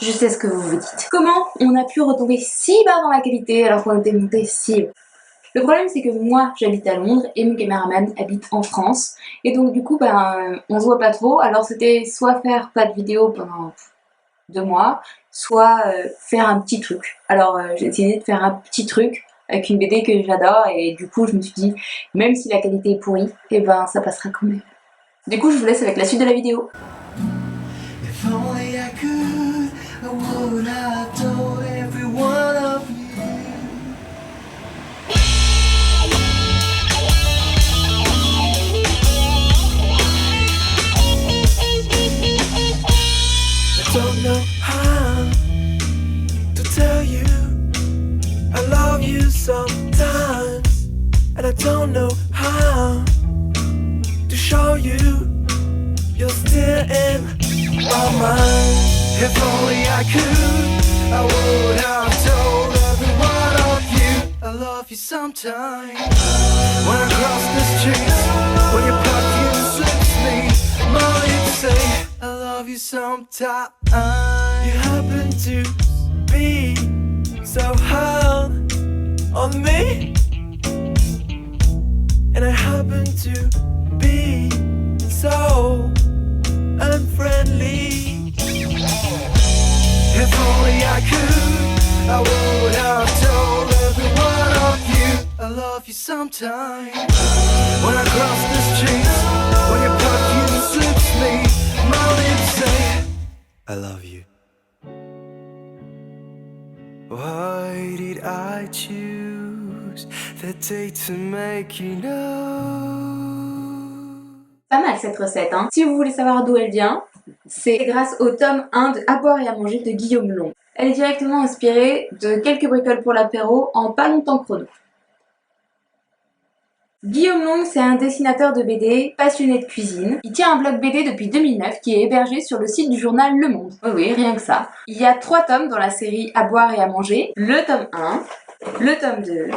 Je sais ce que vous vous dites. Comment on a pu retomber si bas dans la qualité alors qu'on était monté si haut? Le problème, c'est que moi, j'habite à Londres et mon caméraman habite en France. Et donc, du coup, on se voit pas trop. Alors, c'était soit faire pas de vidéo pendant 2 mois, soit faire un petit truc. Alors, j'ai décidé de faire un petit truc avec une BD que j'adore. Et du coup, je me suis dit, même si la qualité est pourrie, et ben, ça passera quand même. Du coup, je vous laisse avec la suite de la vidéo. If only I could, I would have told every one of you. I don't know how to tell you I love you sometimes, and I don't know how to show you you're still in my mind. If only I could, I would have told every one of you I love you sometime. When I cross the street, when your perfume suits me, Molly would say I love you sometime. You happen to be so hard on me, and I happen to be so unfriendly. If only I could, I would have told every one of you I love you sometime. When I cross the street, when your perfume suits me, my lips say I love you. Why did I choose that day to make you know? Pas mal cette recette, hein. Si vous voulez savoir d'où elle vient, c'est grâce au tome 1 de À boire et à manger de Guillaume Long. Elle est directement inspirée de quelques bricoles pour l'apéro en pas longtemps chrono. Guillaume Long, c'est un dessinateur de BD, passionné de cuisine. Il tient un blog BD depuis 2009 qui est hébergé sur le site du journal Le Monde. Oui, rien que ça. Il y a 3 tomes dans la série À boire et à manger. Le tome 1, le tome 2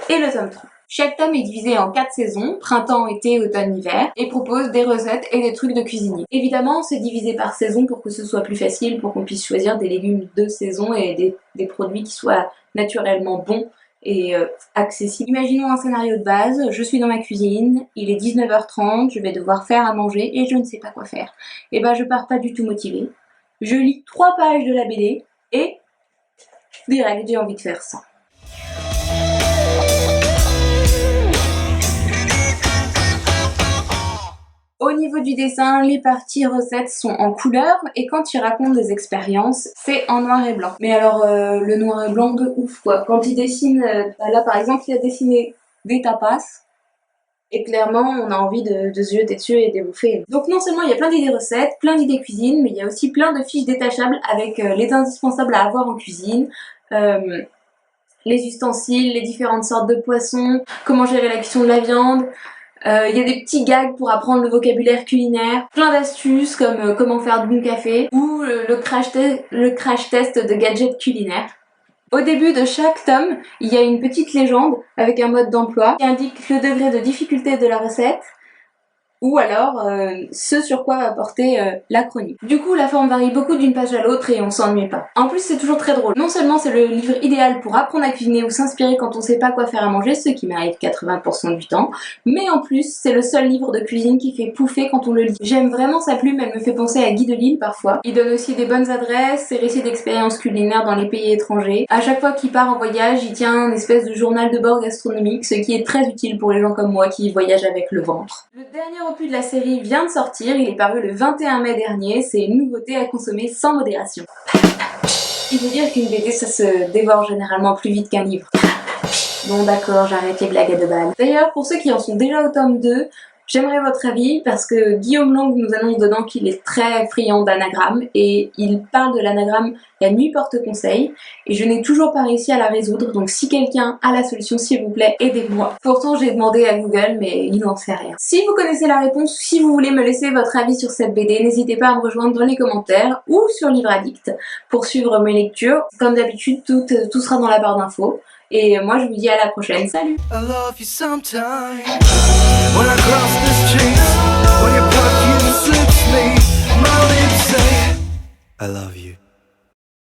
et le tome 3. Chaque tome est divisé en 4 saisons, printemps, été, automne, hiver, et propose des recettes et des trucs de cuisinier. Évidemment, c'est divisé par saison pour que ce soit plus facile, pour qu'on puisse choisir des légumes de saison et des produits qui soient naturellement bons et accessibles. Imaginons un scénario de base, je suis dans ma cuisine, il est 19h30, je vais devoir faire à manger et je ne sais pas quoi faire. Et ben je pars pas du tout motivée. Je lis 3 pages de la BD et direct j'ai envie de faire ça. Au niveau du dessin, les parties recettes sont en couleur et quand il raconte des expériences, c'est en noir et blanc. Mais alors le noir et blanc de ouf quoi. Quand il dessine, là par exemple il a dessiné des tapas et clairement on a envie de se jeter dessus et de les bouffer. Donc non seulement il y a plein d'idées recettes, plein d'idées cuisine, mais il y a aussi plein de fiches détachables avec les indispensables à avoir en cuisine. Les ustensiles, les différentes sortes de poissons, comment gérer la cuisson de la viande. Il y a des petits gags pour apprendre le vocabulaire culinaire, plein d'astuces comme comment faire de bon café ou le crash test de gadgets culinaires. Au début de chaque tome, il y a une petite légende avec un mode d'emploi qui indique le degré de difficulté de la recette ou alors ce sur quoi va porter la chronique. Du coup, la forme varie beaucoup d'une page à l'autre et on s'ennuie pas. En plus, c'est toujours très drôle. Non seulement c'est le livre idéal pour apprendre à cuisiner ou s'inspirer quand on sait pas quoi faire à manger, ce qui m'arrive 80% du temps, mais en plus, c'est le seul livre de cuisine qui fait pouffer quand on le lit. J'aime vraiment sa plume, elle me fait penser à Guy Delisle parfois. Il donne aussi des bonnes adresses, ses récits d'expériences culinaires dans les pays étrangers. À chaque fois qu'il part en voyage, il tient une espèce de journal de bord gastronomique, ce qui est très utile pour les gens comme moi qui voyagent avec le ventre. Le dernier opus de la série vient de sortir, il est paru le 21 mai dernier, c'est une nouveauté à consommer sans modération. Il faut dire qu'une BD ça se dévore généralement plus vite qu'un livre. Bon d'accord, j'arrête les blagues à 2 balles. D'ailleurs, pour ceux qui en sont déjà au tome 2, j'aimerais votre avis parce que Guillaume Long nous annonce dedans qu'il est très friand d'anagrammes et il parle de l'anagramme La nuit porte conseil et je n'ai toujours pas réussi à la résoudre, donc si quelqu'un a la solution s'il vous plaît, aidez-moi. Pourtant j'ai demandé à Google mais il n'en sait rien. Si vous connaissez la réponse, si vous voulez me laisser votre avis sur cette BD, n'hésitez pas à me rejoindre dans les commentaires ou sur Livre Addict pour suivre mes lectures. Comme d'habitude, tout sera dans la barre d'infos. Et moi je vous dis à la prochaine, salut! I love you sometime. When I cross the street, when your perfume suits me, my lips say I love you.